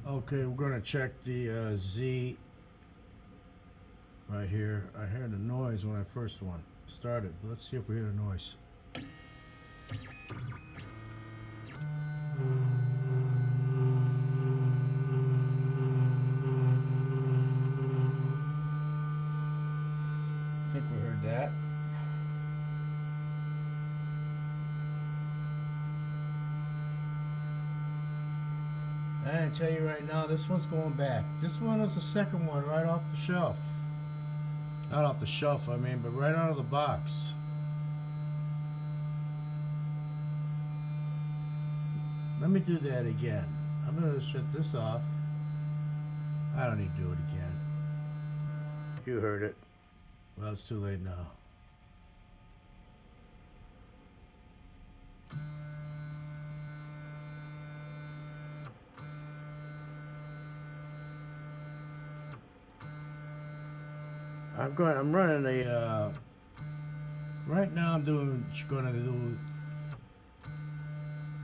Okay, we're gonna check the Z right here. I heard a noise when I first one started. Let's see if we hear the noise. I think we heard that. I tell you right now, this one's going back. This one is the second one right off the shelf. Not off the shelf, I mean, but right out of the box. Let me do that again. I'm going to shut this off. I don't need to do it again. You heard it. Well, it's too late now. I'm running a, right now I'm going to do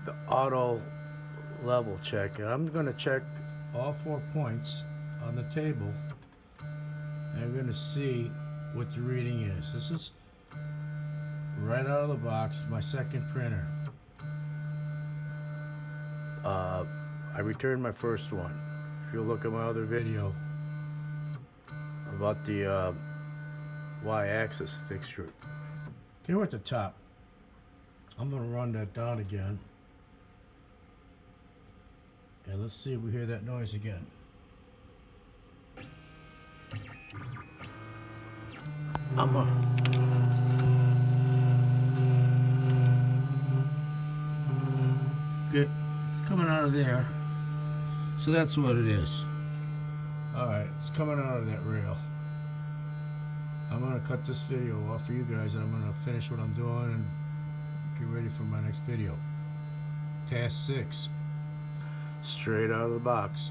the auto level check, and I'm going to check all 4 points on the table, and I'm going to see what the reading is. This is right out of the box, my second printer. I returned my first one. If you look at my other video about the Y-axis fixture. Okay, we're at the top. I'm going to run that down again. And let's see if we hear that noise again. Okay, it's coming out of there. So that's what it is. Alright, it's coming out of that rail. I'm going to cut this video off for you guys, and I'm going to finish what I'm doing and get ready for my next video. Task 6. Straight out of the box.